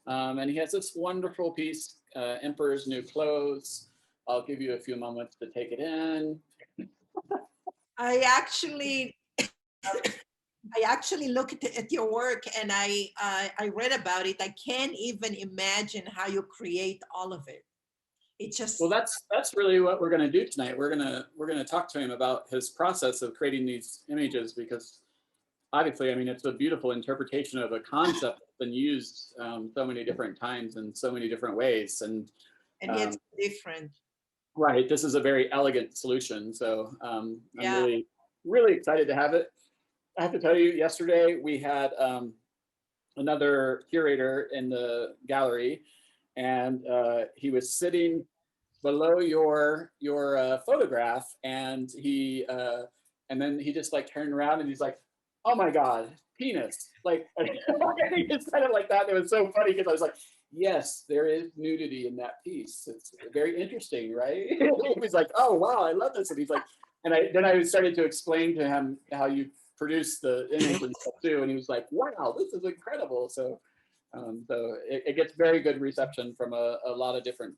And he has this wonderful piece, Emperor's New Clothes. I'll give you a few moments to take it in. I actually I actually looked at your work and I read about it. I can't even imagine how you create all of it. It Well, just that's really what we're going to do tonight. We're gonna talk to him about his process of creating these images, because obviously, I mean, it's a beautiful interpretation of a concept that's been used so many different times in so many different ways. And and yet um, different. right, this is a very elegant solution. So I'm Yeah. really excited to have it. I have to tell you, yesterday we had another curator in the gallery, and he was sitting below your photograph, and then he just like turned around and he's like, "Oh my God, penis!" Like he just said it like that. It was so funny because I was like, "Yes, there is nudity in that piece. It's very interesting, right?" He was like, "Oh wow, I love this," and he's like, then I started to explain to him how you produce the image and stuff too, and he was like, "Wow, this is incredible." So it gets very good reception from a lot of different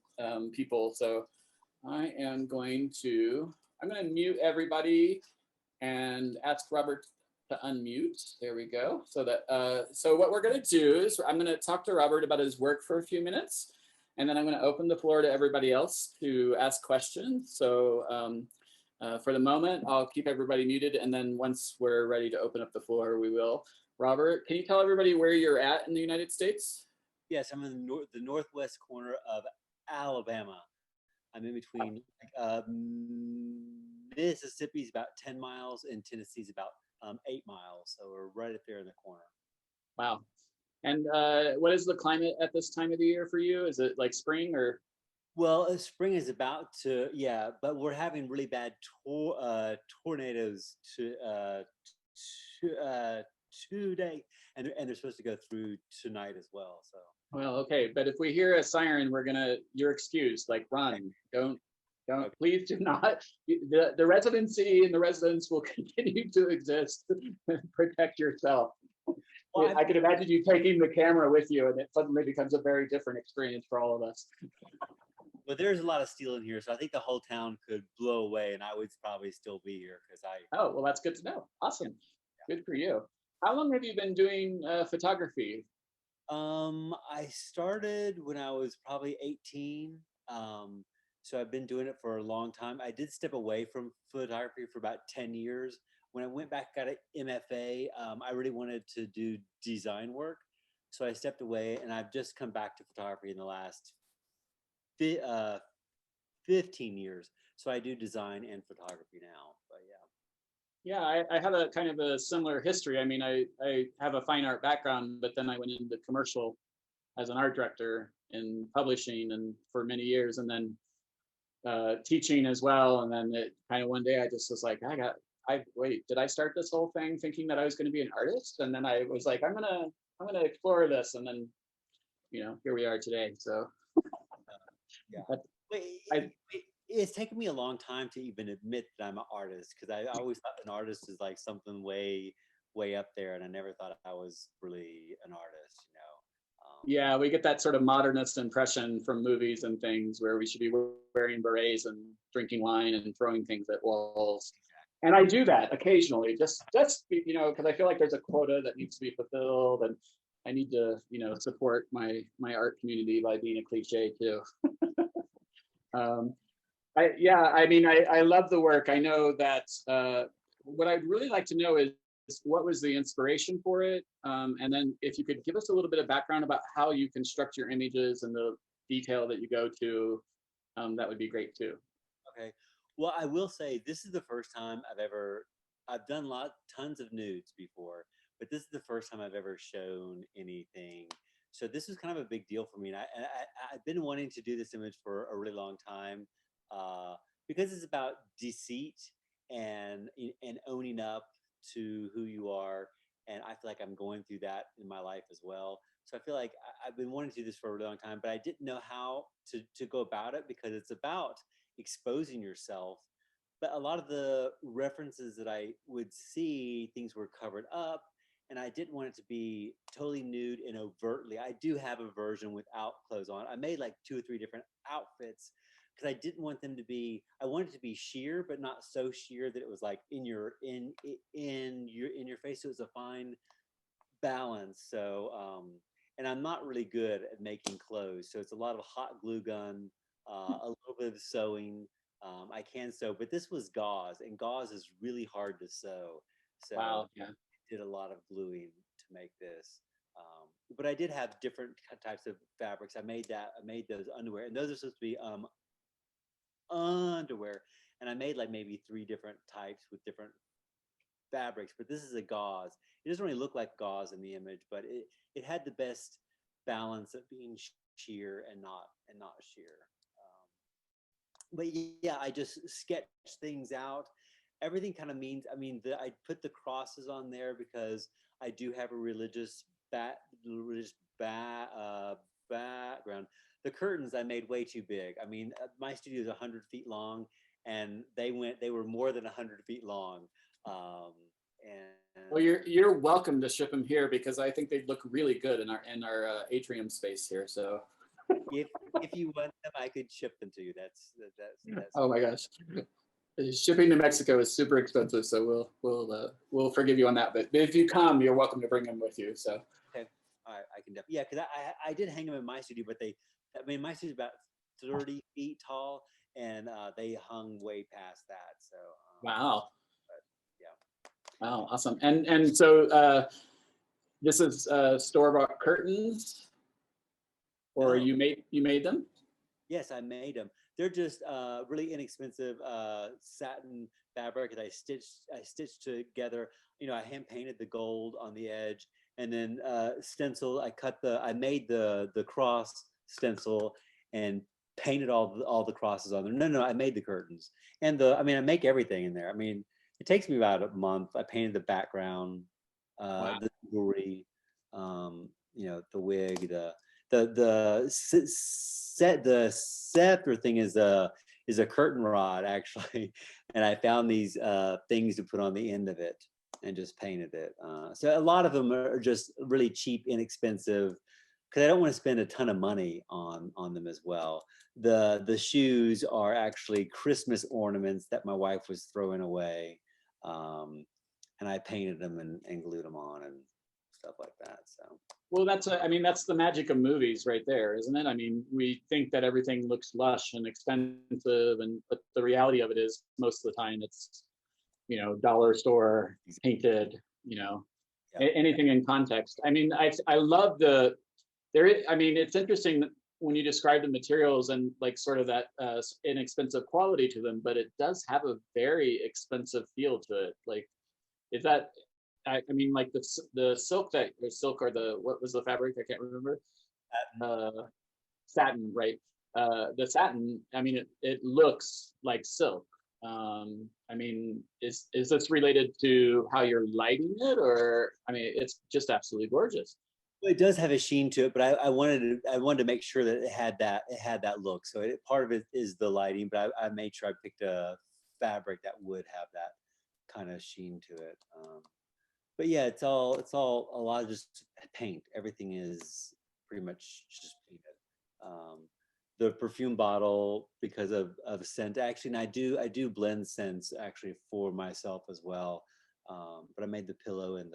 people. So I'm going to mute everybody and ask Robert to unmute. There we go. So what we're going to do is I'm going to talk to Robert about his work for a few minutes, and then I'm going to open the floor to everybody else to ask questions. So for the moment, I'll keep everybody muted, and then once we're ready to open up the floor, we will. Robert, can you tell everybody where you're at in the United States? Yes, I'm in the northwest corner of Alabama. I'm in between Mississippi's about 10 miles and Tennessee's about 8 miles. So we're right up there in the corner. Wow. And what is the climate at this time of the year for you? Is it like spring or? Well, spring is about to, yeah, but we're having really bad tornadoes today, and they're supposed to go through tonight as well. So. Well, okay, but if we hear a siren, you're excused. Like, run. Don't, Okay. please do not. The residency and the residents will continue to exist. Protect yourself. Well, I can imagine you taking the camera with you, and it suddenly becomes a very different experience for all of us. But there's a lot of steel in here, so I think the whole town could blow away, and I would probably still be here because I. Oh, well, that's good to know. Awesome. Good for you. How long have you been doing photography? I started when I was probably 18. So I've been doing it for a long time. I did step away from photography for about 10 years. When I went back, got an MFA, I really wanted to do design work. So I stepped away and I've just come back to photography in the last 15 years. So I do design and photography now. But yeah. Yeah, I have a kind of a similar history. I mean, I have a fine art background, but then I went into commercial as an art director in publishing and for many years, and then teaching as well. And then it kind of one day I just was like, wait, did I start this whole thing thinking that I was going to be an artist? And then I was like, I'm gonna explore this, and then here we are today. So Yeah. but I, It's taken me a long time to even admit that I'm an artist because I always thought an artist is like something way up there, and I never thought I was really an artist. yeah, we get that sort of modernist impression from movies and things where we should be wearing berets and drinking wine and throwing things at walls. And I do that occasionally, just because I feel like there's a quota that needs to be fulfilled, and I need to support my art community by being a cliche too. um, I mean, I love the work. I know that what I'd really like to know is what was the inspiration for it, and then if you could give us a little bit of background about how you construct your images and the detail that you go to, that would be great too. Okay. Well, I will say this is the first time I've done tons of nudes before, but this is the first time I've ever shown anything. So this is kind of a big deal for me, and I've been wanting to do this image for a really long time, uh, because it's about deceit and owning up to who you are, and I feel like I'm going through that in my life as well. So I feel like I've been wanting to do this for a really long time, but I didn't know how to go about it because it's about exposing yourself. But a lot of the references that I would see, things were covered up, and I didn't want it to be totally nude and overtly. I do have a version without clothes on. I made like 2 or 3 different outfits because I didn't want them to be. I wanted it to be sheer, but not so sheer that it was like in your face. So it was a fine balance. So and I'm not really good at making clothes, so it's a lot of hot glue gun, a little bit of sewing. I can sew, but this was gauze, and gauze is really hard to sew. So Wow. Yeah. did a lot of gluing to make this. But I did have different types of fabrics. I made those underwear, and those are supposed to be underwear. And I made like maybe 3 different types with different fabrics. But this is a gauze. It doesn't really look like gauze in the image, but it had the best balance of being sheer and not sheer. But yeah, I just sketch things out. Everything kind of means, I mean, I put the crosses on there because I do have a religious background. The curtains I made way too big. I mean, my studio is 100 feet long, and they were more than 100 feet long. Well, you're welcome to ship them here because I think they'd look really good in our atrium space here. So if you want them, I could ship them to you. That's oh my gosh. Shipping to Mexico is super expensive, so we'll forgive you on that. But if you come, you're welcome to bring them with you. So okay, all right, I can definitely, yeah, because I did hang them in my studio, but my studio is about 30 feet tall, and they hung way past that. So wow, but, yeah, wow, awesome. And so this is store-bought curtains, or no. you made them? Yes, I made them. They're just really inexpensive satin fabric that I stitched together. You know, I hand painted the gold on the edge, and then stencil. I made the cross stencil and painted all the crosses on there. No, I made the curtains and I mean, I make everything in there. I mean, it takes me about a month. I painted the background, Wow. the jewelry, you know, the wig, the scepter thing is a curtain rod actually, and I found these things to put on the end of it and just painted it. So a lot of them are just really cheap, inexpensive, because I don't want to spend a ton of money on them as well. The shoes are actually Christmas ornaments that my wife was throwing away, and I painted them and glued them on and stuff like that. So. Well, I mean, that's the magic of movies right there, isn't it? I mean, we think that everything looks lush and expensive, but the reality of it is most of the time it's, you know, dollar store painted, you know, Yeah. anything in context. I mean, I love I mean, it's interesting that when you describe the materials and like sort of that inexpensive quality to them, but it does have a very expensive feel to it. Like, is that, I mean, like the silk or what was the fabric? I can't remember. Satin, right? The satin. I mean, it looks like silk. I mean, is this related to how you're lighting it, or I mean, it's just absolutely gorgeous. It does have a sheen to it, but I wanted to make sure that it had that look. So part of it is the lighting, but I made sure I picked a fabric that would have that kind of sheen to it. But yeah, it's all a lot of just paint. Everything is pretty much just painted. The perfume bottle, because of scent, actually, and I do blend scents actually for myself as well. But I made the pillow and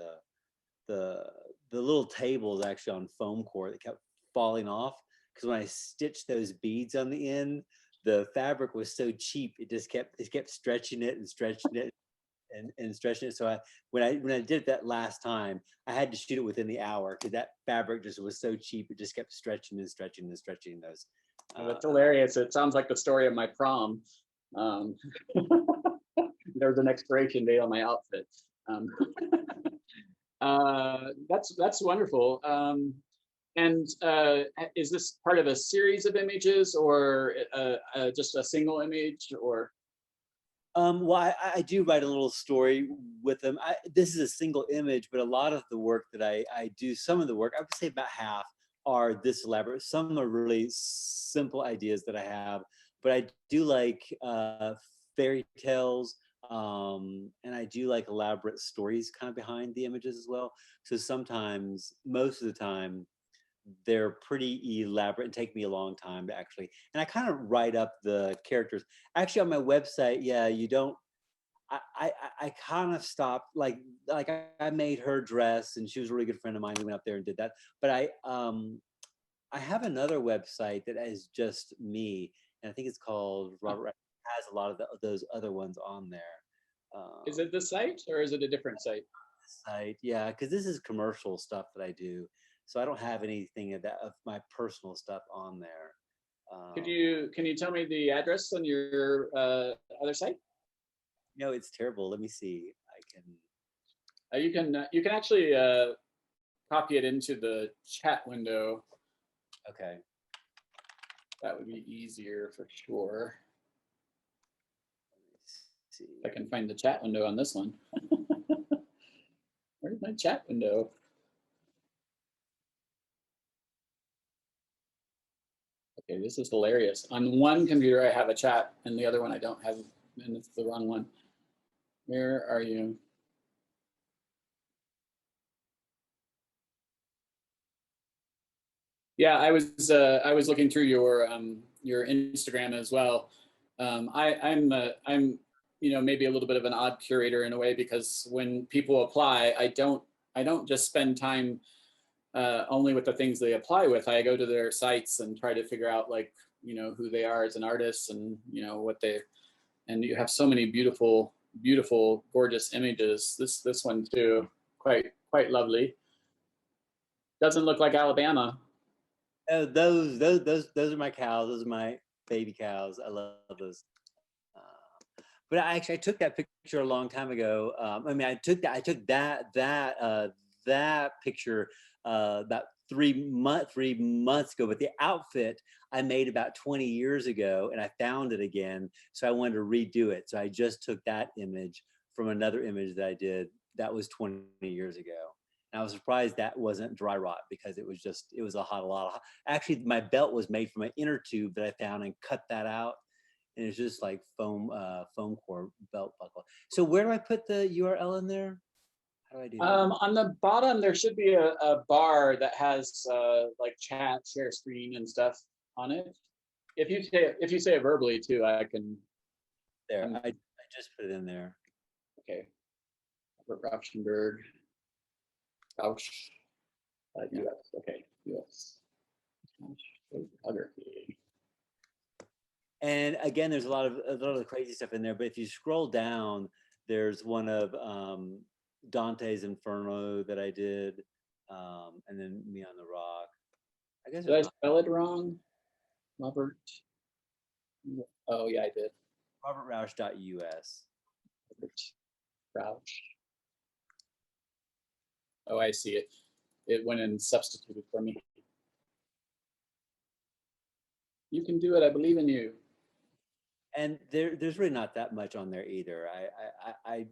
the little tables actually on foam core that kept falling off because when I stitched those beads on the end, the fabric was so cheap it kept stretching it and stretching it and stretching it. So when I did that last time, I had to shoot it within the hour because that fabric just was so cheap. It just kept stretching and stretching and stretching those. That's hilarious. It sounds like the story of my prom. There was an expiration date on my outfit. That's wonderful. And is this part of a series of images or just a single image or? Well, I do write a little story with them. This is a single image, but a lot of the work that I do, some of the work, I would say about half, are this elaborate. Some are really simple ideas that I have, but I do like fairy tales. And I do like elaborate stories kind of behind the images as well. So sometimes, most of the time, they're pretty elaborate and take me a long time to actually. And I kind of write up the characters. Actually, on my website, yeah, you don't. I kind of stopped I made her dress and she was a really good friend of mine. We went up there and did that. But I have another website that is just me, and I think it's called Robert. Has a lot of those other ones on there. Is it the site or is it a different site? Site, yeah, because this is commercial stuff that I do, so I don't have anything of that of my personal stuff on there. Can you tell me the address on your other site? No, it's terrible. Let me see. I can. You can actually copy it into the chat window. Okay. That would be easier for sure. See. If I can find the chat window on this one. Where's my chat window? Okay, this is hilarious. On one computer, I have a chat, and the other one I don't have, and it's the wrong one. Where are you? Yeah, I was looking through your Instagram as well. I'm maybe a little bit of an odd curator in a way because when people apply, I don't just spend time only with the things they apply with. I go to their sites and try to figure out like who they are as an artist and what they and you have so many beautiful gorgeous images. This one too, quite lovely. Doesn't look like Alabama. Oh, those are my cows. Those are my baby cows. I love those. But I took that picture a long time ago. I mean, I took that picture about 3 months ago. But the outfit I made about 20 years ago, and I found it again, so I wanted to redo it. So I just took that image from another image that I did that was 20 years ago. And I was surprised that wasn't dry rot because it was a lot of. Actually, my belt was made from an inner tube that I found and cut that out, and it's just like foam core belt buckle. So where do I put the URL in there? How do I do that? On the bottom, there should be a bar that has like chat, share screen, and stuff on it. If you say it verbally too, I can. There, I just put it in there. Okay. Robert Rauschenberg. Rausch. US. Okay. US. Photography. And again, there's a lot of crazy stuff in there. But if you scroll down, there's one of Dante's Inferno that I did, and then Me on the Rock. I guess did I spell it wrong? Robert. Oh yeah, I did. RobertRausch.us. Robert Rausch. Oh, I see it. It went and substituted for me. You can do it. I believe in you. And there's really not that much on there either. I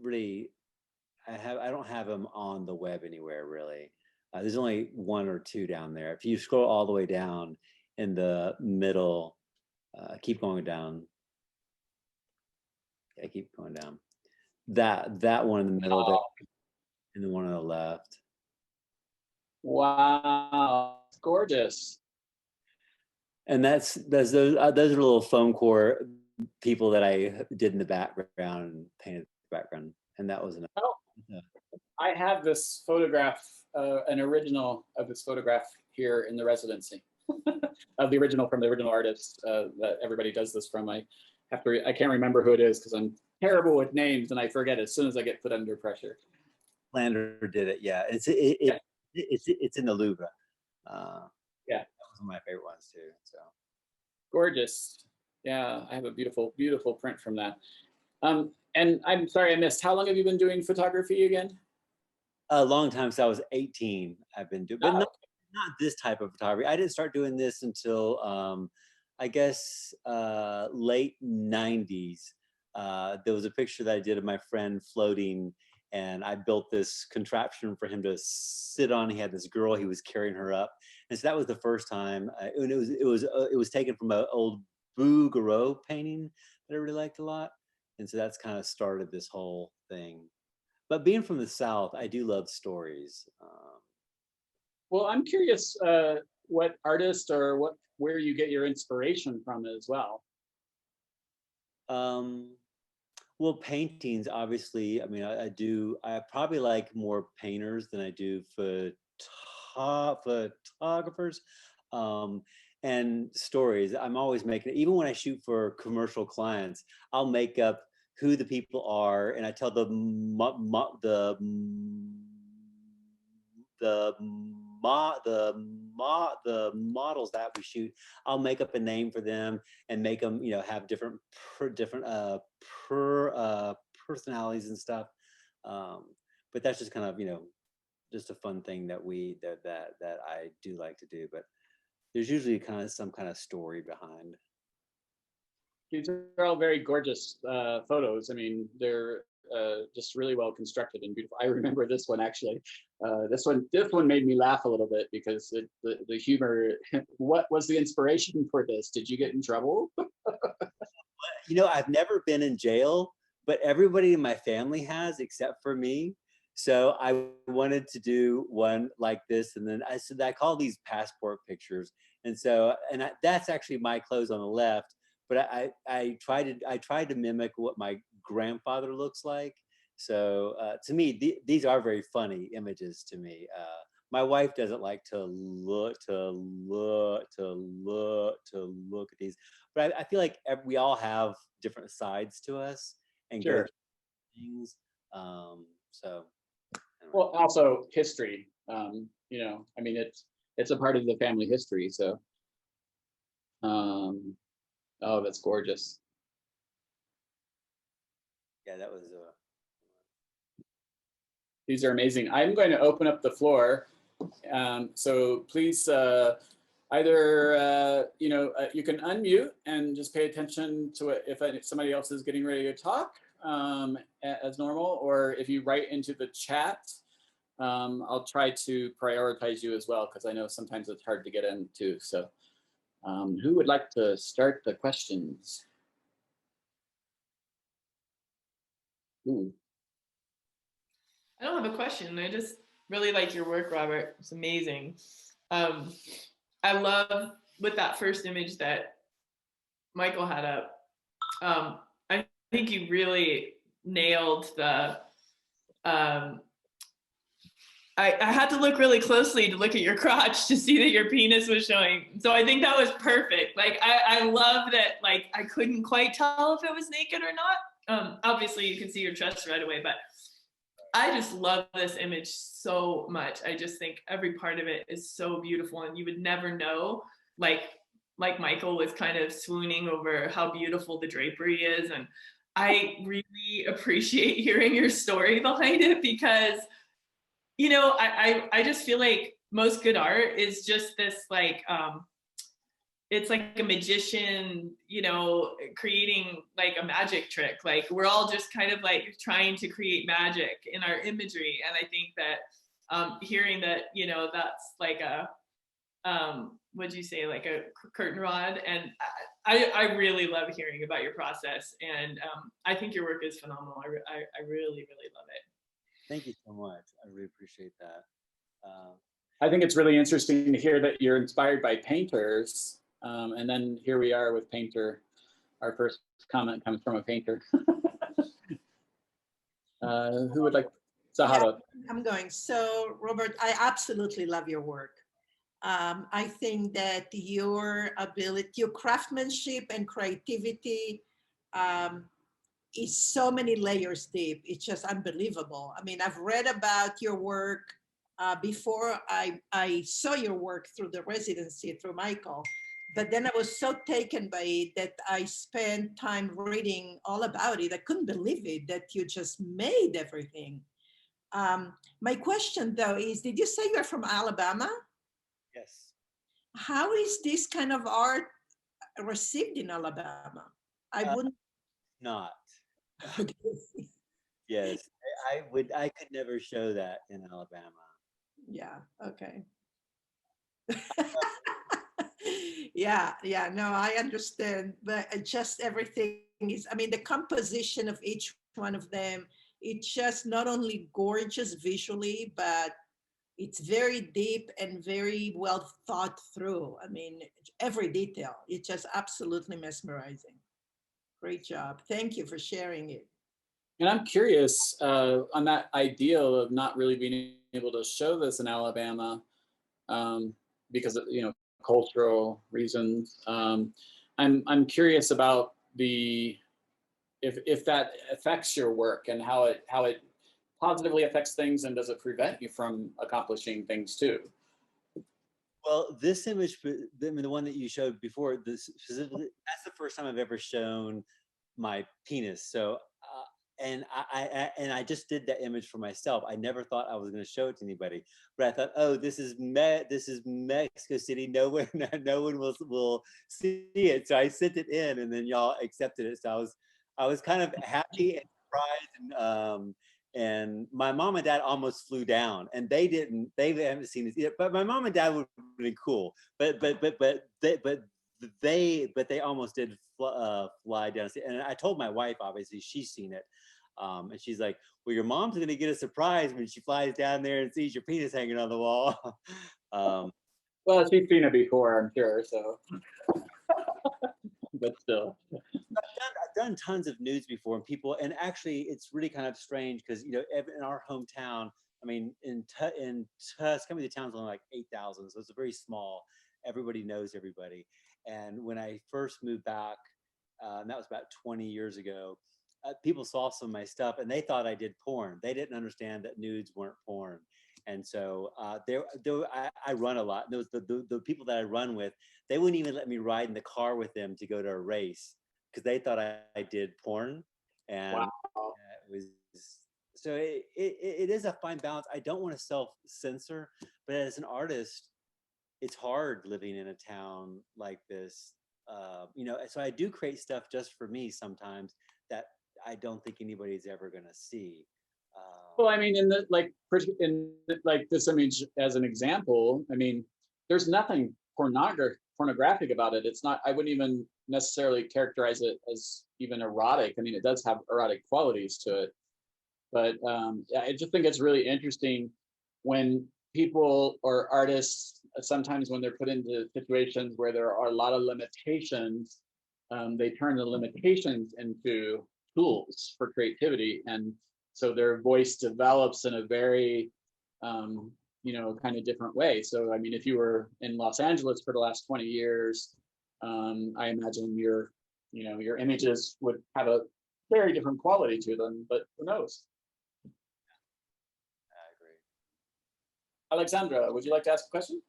don't have them on the web anywhere really. There's only one or two down there. If you scroll all the way down in the middle, keep going down. Yeah, keep going down. That one in the middle there, and the one on the left. Wow, it's gorgeous. And those are little foam core people that I did in the background and painted the background, and that was enough. Oh, Yeah. I have this photograph, an original of this photograph here in the residency of the original from the original artist that everybody does this from. I can't remember who it is because I'm terrible with names and I forget as soon as I get put under pressure. Lander did it, yeah. It's in the Louvre. Yeah, that was one of my favorite ones too. So gorgeous. Yeah, I have a beautiful print from that. And I'm sorry I missed. How long have you been doing photography again? A long time since I was 18. I've been doing, but not this type of photography. I didn't start doing this until I guess late 90s. There was a picture that I did of my friend floating, and I built this contraption for him to sit on. He had this girl, he was carrying her up, and so that was the first time. And it was taken from an old Bouguereau painting that I really liked a lot. And so that's kind of started this whole thing. But being from the South, I do love stories. Well, I'm curious what artist or where you get your inspiration from as well. Well, paintings, obviously. I mean, I probably like more painters than I do photographers. And stories. I'm always making, even when I shoot for commercial clients, I'll make up who the people are, and I tell the models that we shoot. I'll make up a name for them and make them, you know, have different personalities and stuff. But that's just kind of, you know, just a fun thing that that I do like to do. But there's usually kind of some kind of story behind. These are all very gorgeous photos. I mean, they're just really well constructed and beautiful. I remember this one actually. This one made me laugh a little bit because the humor. What was the inspiration for this? Did you get in trouble? You know, I've never been in jail, but everybody in my family has except for me. So I wanted to do one like this, and then I said I call these passport pictures. And so, that's actually my clothes on the left. But I tried to mimic what my grandfather looks like. So to me, these are very funny images to me. My wife doesn't like to look at these, but I feel like we all have different sides to us and go Sure. through things. So anyway. Well, also history. You know, I mean, it's a part of the family history. So, oh, that's gorgeous. Yeah, that was These are amazing. I'm going to open up the floor. So please, either you know, you can unmute and just pay attention to it if somebody else is getting ready to talk as normal, or if you write into the chat, I'll try to prioritize you as well, because I know sometimes it's hard to get in too. So who would like to start the questions? Ooh. I don't have a question. I just really like your work, Robert. It's amazing. I love with that first image that Michael had up. I think you really nailed the. I had to look really closely to look at your crotch to see that your penis was showing. So I think that was perfect. Like I love that. Like I couldn't quite tell if it was naked or not. Obviously, you can see your chest right away, but I just love this image so much. I just think every part of it is so beautiful, and you would never know. Like Michael was kind of swooning over how beautiful the drapery is, and I really appreciate hearing your story behind it, because you know, I just feel like most good art is just this like it's like a magician, you know, creating like a magic trick. Like we're all just kind of like trying to create magic in our imagery. And I think that hearing that, you know, that's like a what'd you say, like a curtain rod, and I really love hearing about your process, and I think your work is phenomenal. I really love it. Thank you so much. I really appreciate that. I think it's really interesting to hear that you're inspired by painters. And then here we are with painter. Our first comment comes from a painter. Who would like? Sahara. Yeah, I'm going. So, Robert, I absolutely love your work. I think that your ability, your craftsmanship and creativity is so many layers deep. It's just unbelievable. I mean, I've read about your work before I saw your work through the residency, through Michael. But then I was so taken by it that I spent time reading all about it. I couldn't believe it, that you just made everything. My question though is, did you say you're from Alabama? Yes. How is this kind of art received in Alabama? I wouldn't. Not. Yes, I could never show that in Alabama. Yeah, okay. Yeah, no, I understand, but just everything is, I mean, the composition of each one of them, it's just not only gorgeous visually, but it's very deep and very well thought through. I mean, every detail, it's just absolutely mesmerizing. Great job. Thank you for sharing it. And I'm curious on that ideal of not really being able to show this in Alabama because of, you know, cultural reasons. I'm curious about the if that affects your work and how it positively affects things, and does it prevent you from accomplishing things too? Well, this image, the one that you showed before, this specifically, that's the first time I've ever shown my penis. So, and I just did that image for myself. I never thought I was going to show it to anybody, but I thought, oh, this is Mexico City. No one, no one will see it. So I sent it in, and then y'all accepted it. So I was kind of happy and surprised, and my mom and dad almost flew down, and they haven't seen it yet. But my mom and dad would have been cool. But they almost did fly down. And I told my wife, obviously she's seen it, and she's like, well, your mom's gonna get a surprise when she flies down there and sees your penis hanging on the wall. Well, she's seen it before, I'm sure. So, but still. I've done tons of nudes before, and people, and actually it's really kind of strange because, you know, in our hometown, I mean, in Tuscany, the town's only like 8,000, so it's a very small, everybody knows everybody. And when I first moved back, and that was about 20 years ago, people saw some of my stuff and they thought I did porn. They didn't understand that nudes weren't porn. And so I run a lot. The people that I run with, they wouldn't even let me ride in the car with them to go to a race because they thought I did porn. And Wow. it was, so it is a fine balance. I don't want to self-censor, but as an artist, it's hard living in a town like this. You know, so I do create stuff just for me sometimes that I don't think anybody's ever going to see. Well, I mean, in this image as an example, I mean, there's nothing pornographic about it. It's not. I wouldn't even necessarily characterize it as even erotic. I mean, it does have erotic qualities to it, but I just think it's really interesting when people or artists, sometimes when they're put into situations where there are a lot of limitations, they turn the limitations into tools for creativity, and so their voice develops in a very you know, kind of different way. So I mean, if you were in Los Angeles for the last 20 years, I imagine your images would have a very different quality to them, but who knows? I agree. Alexandra, would you like to ask a question?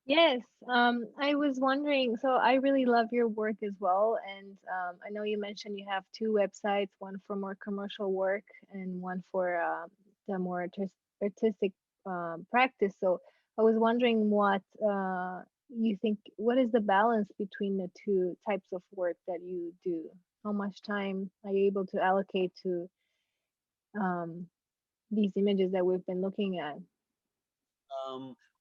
Yes, I was wondering, so I really love your work as well. And I know you mentioned you have two websites, one for more commercial work and one for the more artistic practice. So I was wondering what you think, what is the balance between the two types of work that you do? How much time are you able to allocate to these images that we've been looking at?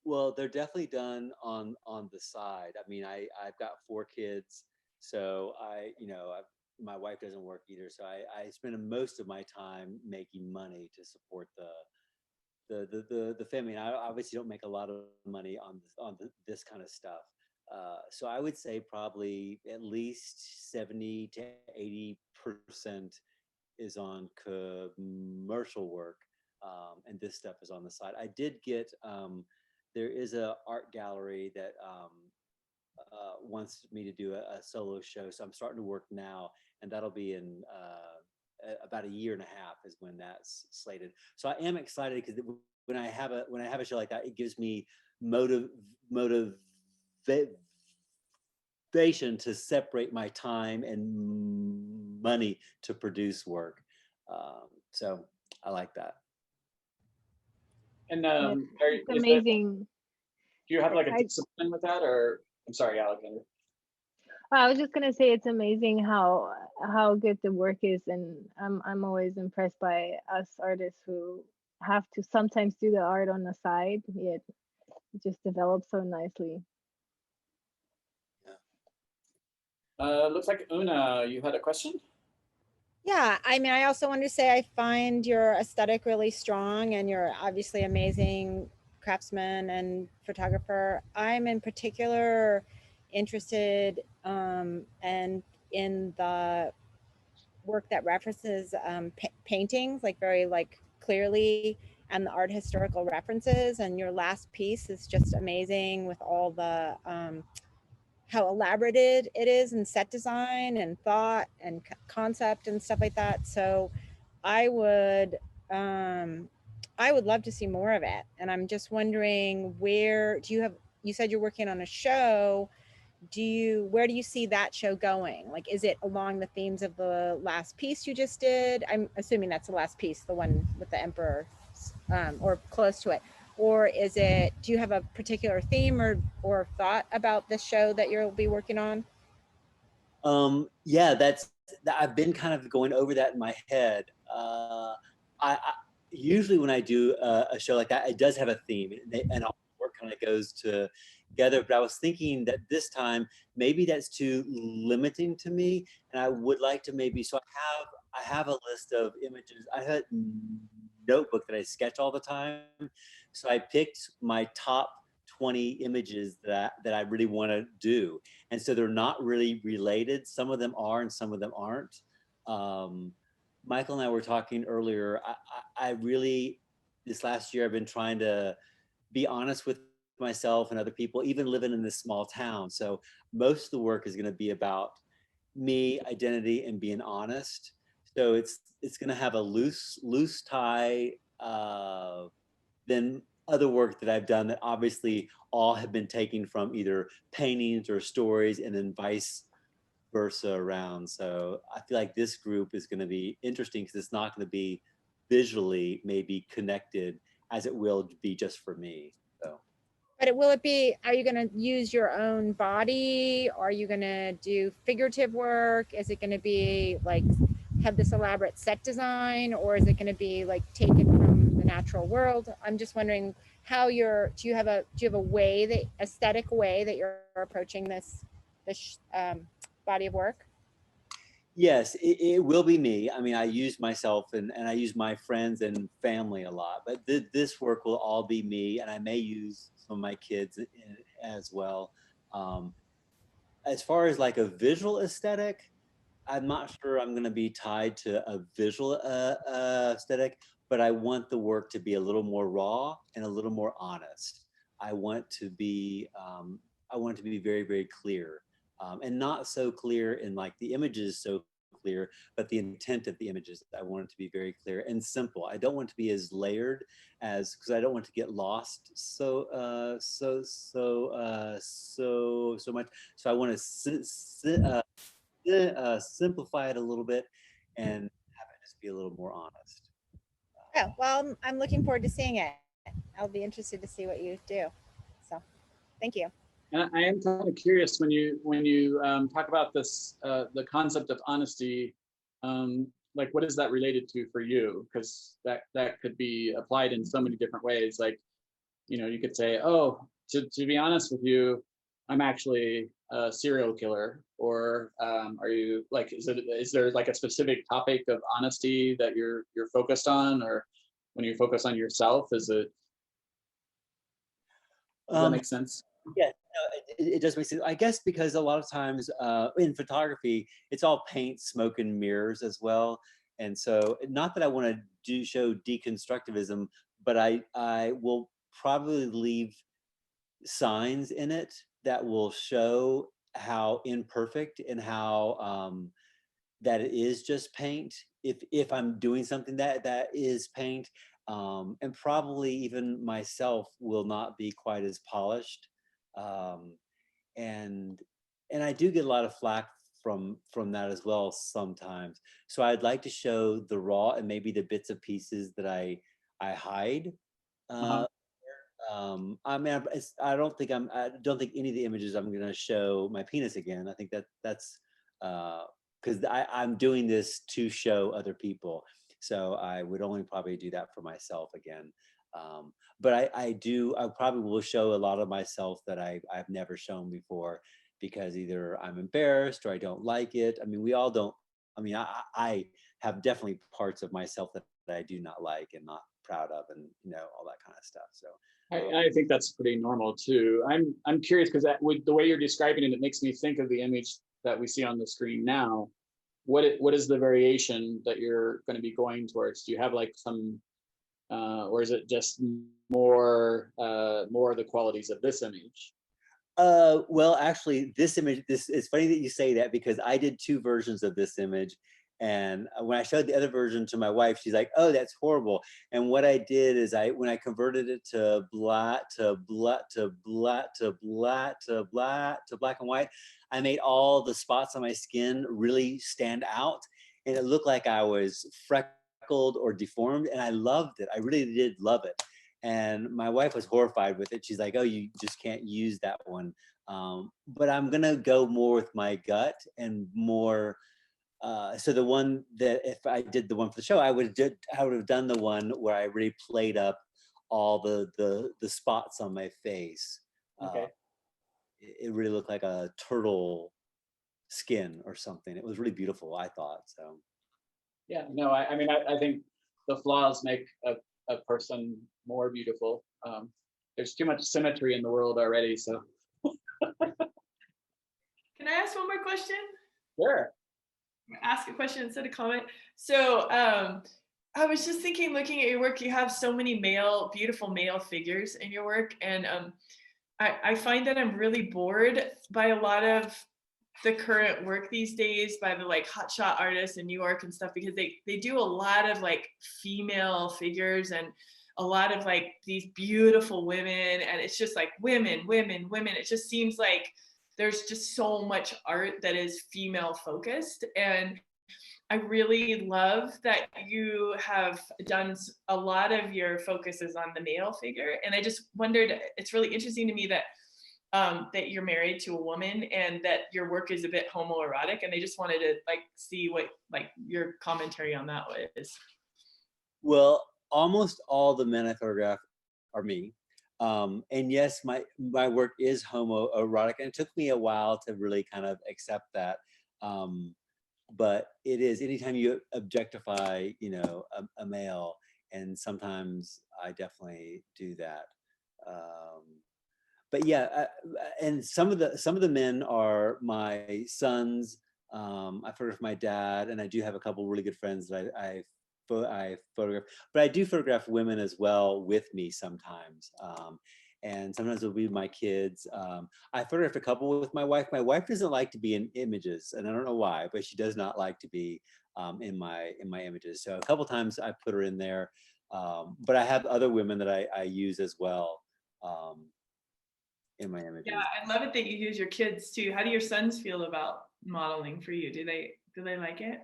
Well, they're definitely done on the side. I mean, I've got 4 kids, so my wife doesn't work either, so I spend most of my time making money to support the family. And I obviously don't make a lot of money on this kind of stuff. So I would say probably at least 70 to 80% is on commercial work, and this stuff is on the side. I did get there is a art gallery that wants me to do a solo show, so I'm starting to work now, and that'll be in about a year and a half is when that's slated. So I am excited because when I have a show like that, it gives me motivation to separate my time and money to produce work. So I like that. And It's amazing. do you have like a I discipline with that, or I'm sorry, Alexander? I was just gonna say it's amazing how good the work is, and I'm always impressed by us artists who have to sometimes do the art on the side, yet it just develops so nicely. Looks like Una, you had a question? Yeah, I mean, I also wanted to say I find your aesthetic really strong, and you're obviously amazing craftsman and photographer. I'm in particular interested and in the work that references paintings, like very like clearly, and the art historical references. And your last piece is just amazing with all the how elaborated it is in set design and thought and concept and stuff like that. So I would um I would love to see more of it. And I'm just wondering, where do you have, you said you're working on a show, where do you see that show going? Like, is it along the themes of the last piece you just did? I'm assuming that's the last piece, the one with the emperor, or close to it. Or is it, do you have a particular theme or thought about the show that you'll be working on? Yeah, I've been kind of going over that in my head. I usually when I do a show like that, it does have a theme, and all the work kind of goes together. But I was thinking that this time maybe that's too limiting to me, and I would like to maybe. So I have a list of images. I had a notebook that I sketch all the time, so I picked my top 20 images that I really want to do, and so they're not really related. Some of them are, and some of them aren't. Um, Michael and I were talking earlier. I really, this last year, I've been trying to be honest with myself and other people, even living in this small town. So most of the work is going to be about me, identity, and being honest. So it's going to have a loose tie. Than other work that I've done that obviously all have been taken from either paintings or stories, and then vice versa around. So I feel like this group is going to be interesting because it's not going to be visually maybe connected as it will be just for me. So. But will it be, are you going to use your own body? Are you going to do figurative work? Is it going to be like have this elaborate set design, or is it going to be like taken from the natural world? I'm just wondering how do you have a way, that aesthetic way that you're approaching this body of work? Yes, it will be me. I mean, I use myself and I use my friends and family a lot, but this work will all be me, and I may use some of my kids as well. Um, as far as like a visual aesthetic, I'm not sure I'm going to be tied to a visual aesthetic, but I want the work to be a little more raw and a little more honest. I want to be, I want it to be very, very clear, and not so clear in like the images so clear, but the intent of the images. I want it to be very clear and simple. I don't want to be as layered as, because I don't want to get lost so much. So I want to simplify it a little bit and have it just be a little more honest. Oh, well, I'm looking forward to seeing it. I'll be interested to see what you do. So, thank you. And I am kind of curious when you talk about this, the concept of honesty. Like, what is that related to for you? Because that could be applied in so many different ways. Like, you could say, oh, to be honest with you, I'm actually a serial killer. Or are you like, is there like a specific topic of honesty that you're focused on? Or when you focus on yourself, does that make sense? Yeah, no, it does make sense. I guess because a lot of times in photography, it's all paint, smoke, and mirrors as well. And so, not that I want to show deconstructivism, but I will probably leave signs in it that will show how imperfect and how that it is just paint. If I'm doing something that is paint, and probably even myself will not be quite as polished, um, and I do get a lot of flack from that as well sometimes. So I'd like to show the raw and maybe the bits and pieces that I hide. Uh-huh. I mean, I don't think any of the images I'm going to show my penis again. I think that's because I'm doing this to show other people. So I would only probably do that for myself again. But I probably will show a lot of myself that I've never shown before. because either I'm embarrassed or I don't like it. I mean, we all don't. I mean, I have definitely parts of myself that I do not like and not proud of, and all that kind of stuff. So I think that's pretty normal too. I'm curious because with the way you're describing it, it makes me think of the image that we see on the screen now. What is the variation that you're going to be going towards? Do you have like some, or is it just more of the qualities of this image? well, actually, this image, it's funny that you say that because I did 2 versions of this image. And when I showed the other version to my wife, she's like, "Oh, that's horrible." And what I did is when I converted it to black to black to black to black to black to black and white, I made all the spots on my skin really stand out. And it looked like I was freckled or deformed. And I loved it. I really did love it. And my wife was horrified with it. She's like, "Oh, you just can't use that one." But I'm gonna go more with my gut and more. So the one that if I did the one for the show, I would have done the one where I really played up all the spots on my face. Okay. It really looked like a turtle skin or something. It was really beautiful, I thought. So Yeah, no, I mean, I think the flaws make a person more beautiful. There's too much symmetry in the world already, so. Can I ask one more question? Sure. Ask a question instead of comment. So I was just thinking, looking at your work, you have so many beautiful male figures in your work. And I find that I'm really bored by a lot of the current work these days by the like hotshot artists in New York and stuff, because they do a lot of like female figures and a lot of like these beautiful women. And it's just like women, women, women. It just seems like there's just so much art that is female focused. And I really love that you have done a lot of your focuses on the male figure. And I just wondered, it's really interesting to me that that you're married to a woman and that your work is a bit homoerotic. And I just wanted to like see what like your commentary on that is. well, almost all the men I photograph are me. And yes, my work is homoerotic, and it took me a while to really kind of accept that. But it is anytime you objectify, a male, and sometimes I definitely do that. Um, but yeah, and some of the men are my sons. I photograph my dad, and I do have a couple really good friends that I photograph, but I do photograph women as well with me sometimes. And sometimes it'll be my kids. I photographed a couple with my wife. My wife doesn't like to be in images, and I don't know why, but she does not like to be in my images. So a couple times I put her in there, but I have other women that I use as well in my images. Yeah, I love it that you use your kids too. How do your sons feel about modeling for you? Do they like it?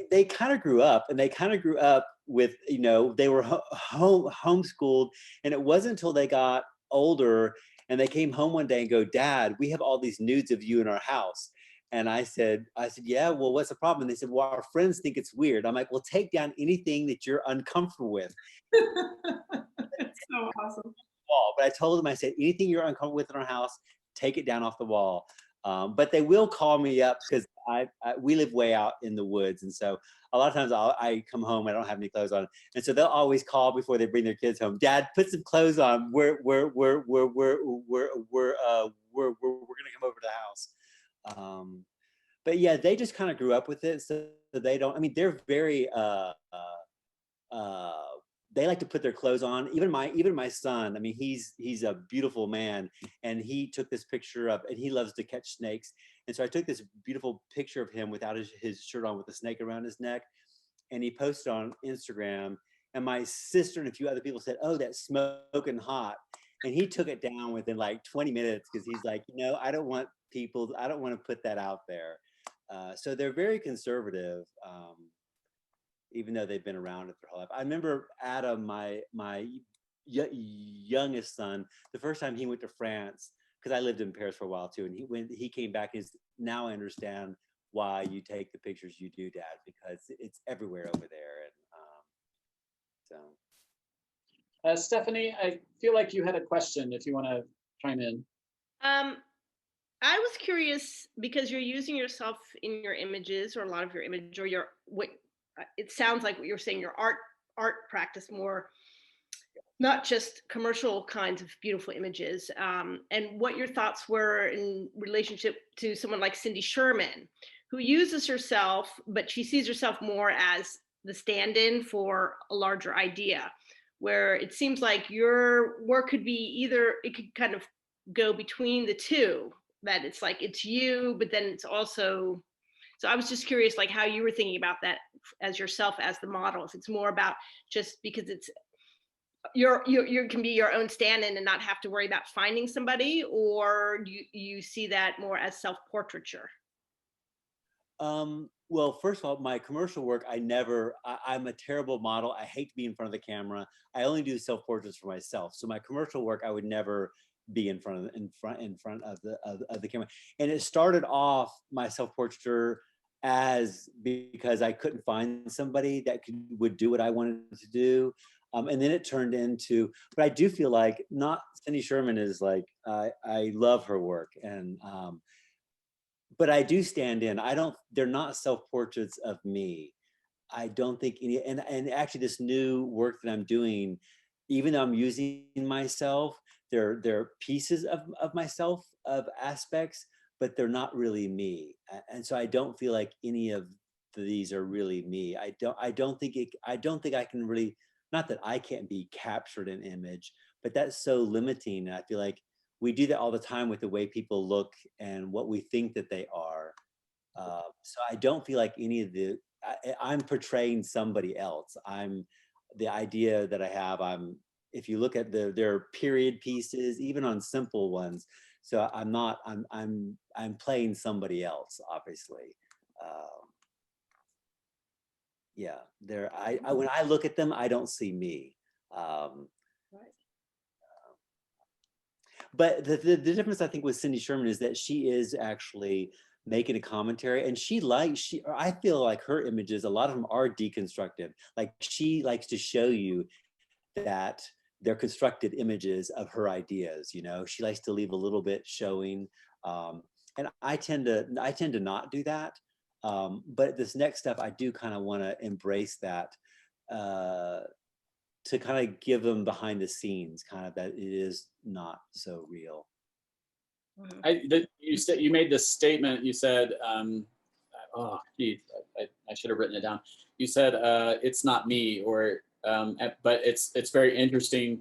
They kind of grew up, and they kind of grew up with, they were homeschooled, and it wasn't until they got older and they came home one day and go, "Dad, we have all these nudes of you in our house." And I said, "Yeah, well, what's the problem?" And they said, "Well, our friends think it's weird." I'm like, "Well, take down anything that you're uncomfortable with." It's so awesome. Wall. But I told them, I said, "Anything you're uncomfortable with in our house, take it down off the wall." But they will call me up because we live way out in the woods, and so a lot of times I come home, I don't have any clothes on, and so they'll always call before they bring their kids home. "Dad, put some clothes on. We're gonna come over to the house." But yeah, they just kind of grew up with it, so they don't. I mean, they're very uh, they like to put their clothes on. Even my son, I mean, he's a beautiful man, and he took this picture of, and he loves to catch snakes. And so I took this beautiful picture of him without his shirt on, with a snake around his neck, and he posted on Instagram. And my sister and a few other people said, "Oh, that's smoking hot." And he took it down within like 20 minutes because he's like, I don't want to put that out there. So they're very conservative. Even though they've been around it their whole life. I remember Adam, my youngest son, the first time he went to France, because I lived in Paris for a while too, and when he came back, now I understand why you take the pictures you do, Dad, because it's everywhere over there. And Stephanie, I feel like you had a question if you want to chime in. I was curious because you're using yourself in your images, or a lot of your image, or your what it sounds like what you're saying, your art practice more, not just commercial kinds of beautiful images, and what your thoughts were in relationship to someone like Cindy Sherman, who uses herself, but she sees herself more as the stand-in for a larger idea, where it seems like your work could be either, it could kind of go between the two, that it's like it's you, but then it's also, so I was just curious like how you were thinking about that as yourself as the model, if it's more about just because it's you can be your own stand-in and not have to worry about finding somebody, or you see that more as self-portraiture? Well, first of all, my commercial work, I'm a terrible model. I hate to be in front of the camera. I only do self-portraits for myself. So my commercial work, I would never be in front of the camera. And it started off my self-portraiture as because I couldn't find somebody that would do what I wanted to do. And then it turned into, but I do feel like not Cindy Sherman is like, I love her work, and but I do stand in. They're not self-portraits of me. I don't think any, and actually this new work that I'm doing, even though I'm using myself, they're pieces of myself, of aspects, but they're not really me. And so I don't feel like any of these are really me. I don't think I can really, not that I can't be captured in image, but that's so limiting. And I feel like we do that all the time with the way people look and what we think that they are. So I don't feel like any of I'm portraying somebody else. The idea that I have, if you look at their period pieces, even on simple ones. So I'm playing somebody else, obviously. Yeah, when I look at them, I don't see me. Right. But the difference I think with Cindy Sherman is that she is actually making a commentary, and I feel like her images, a lot of them are deconstructive. Like she likes to show you that they're constructed images of her ideas. You know, she likes to leave a little bit showing, and I tend to not do that. But this next step, I do kind of want to embrace that. To kind of give them behind the scenes, kind of that it is not so real. You said, you made this statement. You said, oh, geez, I should have written it down. You said it's not me, or but it's very interesting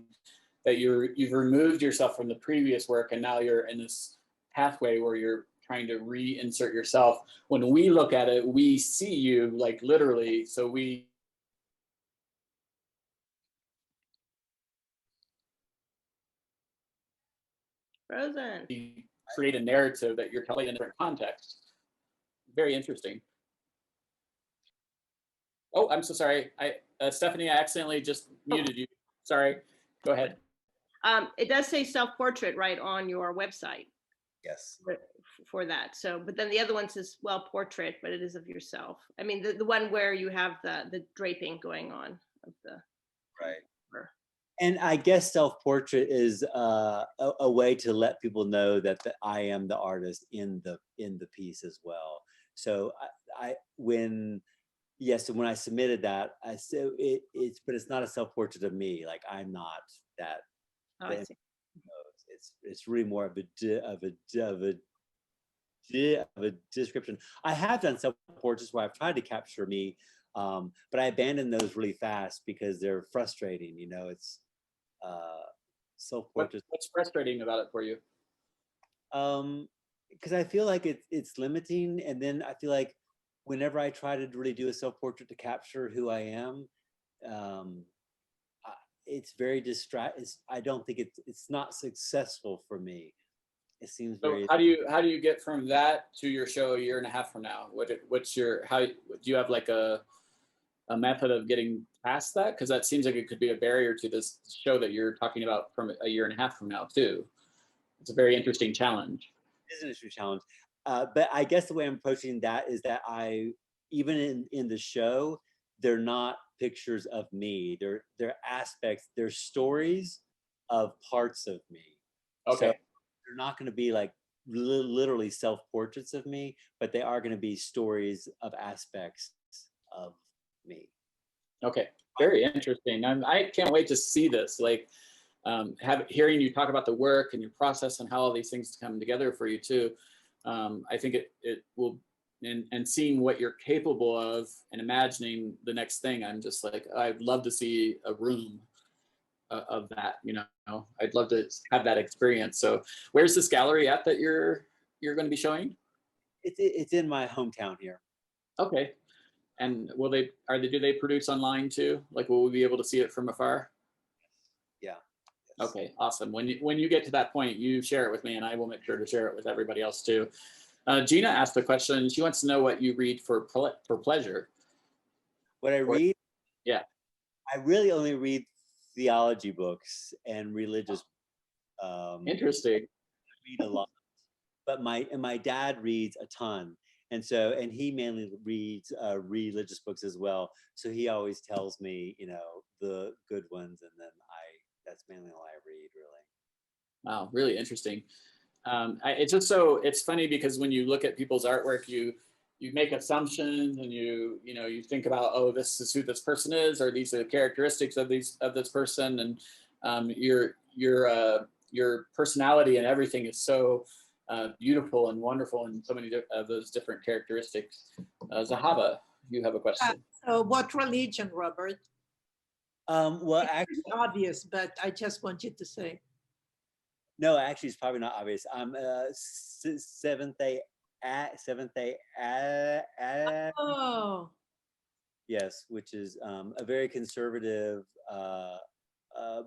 that you've removed yourself from the previous work, and now you're in this pathway where you're trying to reinsert yourself. When we look at it, we see you like literally, so we Frozen. create a narrative that you're telling in a different context. Very interesting. Oh, I'm so sorry. Stephanie, I accidentally just muted you. Sorry. Go ahead. It does say self-portrait right on your website. Yes. For that. So, but then the other one says, well, portrait, but it is of yourself. I mean, the one where you have the draping going on of the. Right. And I guess self-portrait is a way to let people know that I am the artist in the piece as well. So when I submitted that, I said but it's not a self-portrait of me. Like I'm not that. Oh, I see. It's really more of a description. I have done self-portraits where I've tried to capture me, but I abandoned those really fast because they're frustrating. You know, it's self-portraits. What's frustrating about it for you? Because I feel like it's limiting, and then I feel like whenever I try to really do a self-portrait to capture who I am, it's very I don't think it's not successful for me. It seems very. So how do you get from that to your show a year and a half from now? What's your, do you have like a method of getting past that? Because that seems like it could be a barrier to this show that you're talking about from a year and a half from now too. It's a very interesting challenge. It is an interesting challenge, but I guess the way I'm approaching that is that even in the show, they're not pictures of me. They're aspects. They're stories of parts of me. Okay. So they're not going to be like literally self-portraits of me, but they are going to be stories of aspects of me. Okay, very interesting. I can't wait to see this. Like, hearing you talk about the work and your process and how all these things come together for you too. I think it will, and seeing what you're capable of and imagining the next thing. I'm just like, I'd love to see a room of that. You know, I'd love to have that experience. So, where's this gallery at that you're going to be showing? It's in my hometown here. Okay. And do they produce online too? Like, will we be able to see it from afar? Yeah. Yes. Okay, awesome. When you get to that point, you share it with me, and I will make sure to share it with everybody else too. Gina asked a question. She wants to know what you read for pleasure. What I read? Yeah. I really only read theology books and religious. Interesting. I read a lot, but my dad reads a ton. And he mainly reads religious books as well. So he always tells me, you know, the good ones, and then that's mainly all I read, really. Wow, really interesting. It's funny because when you look at people's artwork, you make assumptions, and you think about, oh, this is who this person is, or these are the characteristics of this person, and your personality and everything is so beautiful and wonderful, and so many of those different characteristics. Zahaba, you have a question. So what religion, Robert? Well, It's actually, obvious, but I just want you to say. no, actually, it's probably not obvious. I'm Seventh Day. Oh. Yes, which is a very conservative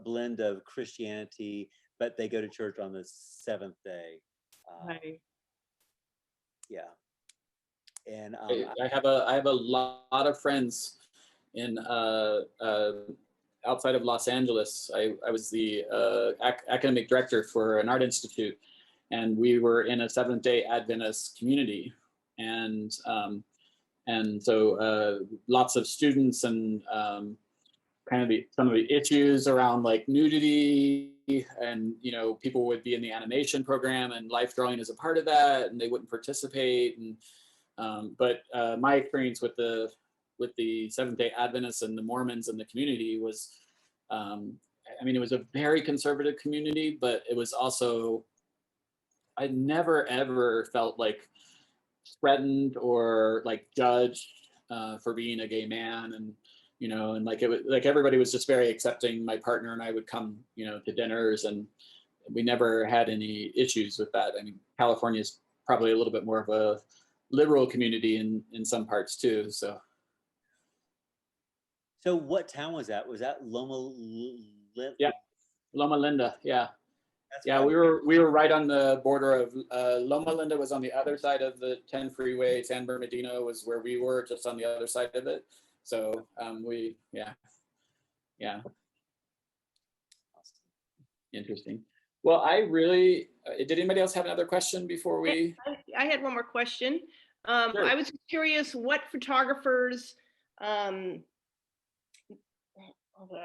blend of Christianity, but they go to church on the seventh day. Right. Yeah, and I have a lot of friends in outside of Los Angeles. I was the academic director for an art institute, and we were in a Seventh-day Adventist community, and so lots of students, and kind of some of the issues around like nudity, and people would be in the animation program, and life drawing is a part of that, and they wouldn't participate, and but my experience with the Seventh-day Adventists and the Mormons and the community was, it was a very conservative community, but it was also, I never ever felt like threatened or like judged for being a gay man, and and like it was like everybody was just very accepting. My partner and I would come to dinners, and we never had any issues with that. I mean, California is probably a little bit more of a liberal community in some parts too. So what town was that? Was that Loma Linda? Yeah, Loma Linda. Yeah. That's Yeah, we were right on the border of Loma Linda was on the other side of the 10 freeway. San Bernardino was where we were, just on the other side of it. So yeah. Interesting. Well, I really, did anybody else have another question before we? I had one more question. Sure. I was curious what photographers, I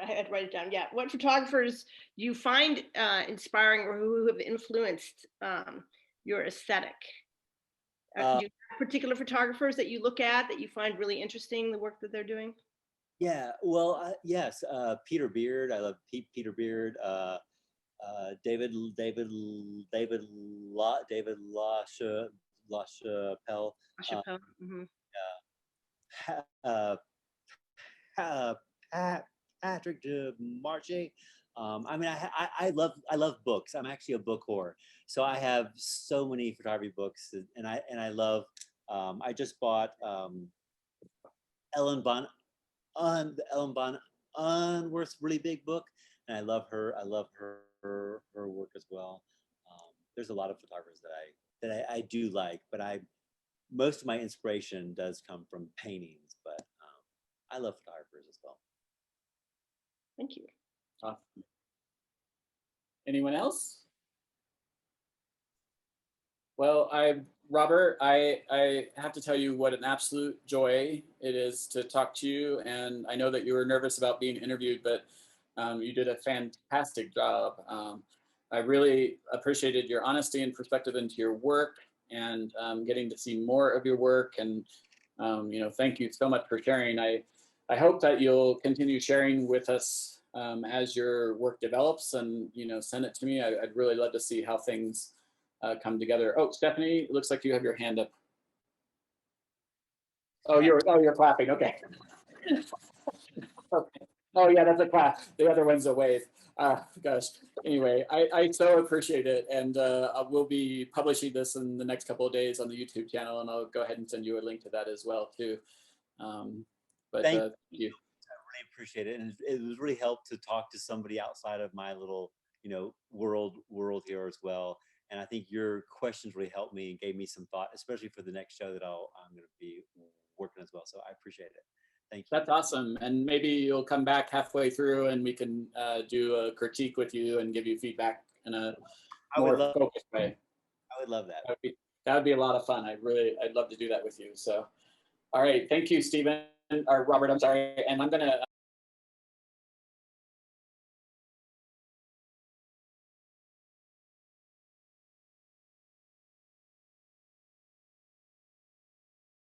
had to write it down. Yeah, what photographers you find inspiring, or who have influenced your aesthetic? Do you have particular photographers that you look at that you find really interesting, the work that they're doing? Yeah, well, yes, Peter Beard. I love Peter Beard. David LaChapelle. LaChapelle. Mm-hmm. Patrick de Marche. I love books. I'm actually a book whore, so I have so many photography books, and I love. I just bought Ellen Von Unworth's really big book, and I love her. I love her work as well. There's a lot of photographers that I do like, but most of my inspiration does come from paintings, but I love photographers as well. Thank you. Awesome. Anyone else? Well, Robert, I have to tell you what an absolute joy it is to talk to you. And I know that you were nervous about being interviewed, but you did a fantastic job. I really appreciated your honesty and perspective into your work, and getting to see more of your work. And you know, thank you so much for sharing. I hope that you'll continue sharing with us as your work develops, and you know, send it to me. I'd really love to see how things come together. Oh, Stephanie, it looks like you have your hand up. Oh, you're clapping. Okay. Okay. Oh yeah, that's a clap. The other one's a wave. Gosh. Anyway, I so appreciate it, and we'll be publishing this in the next couple of days on the YouTube channel, and I'll go ahead and send you a link to that as well too. Thank you. I really appreciate it, and it was really helped to talk to somebody outside of my little, you know, world here as well. And I think your questions really helped me and gave me some thought, especially for the next show that I'm going to be working as well. So I appreciate it. Thank you. That's awesome. And maybe you'll come back halfway through and we can do a critique with you and give you feedback in a more focused way. I would love that. That would be a lot of fun. I'd love to do that with you. So, all right. Thank you, Stephen, or Robert, I'm sorry. And I'm going to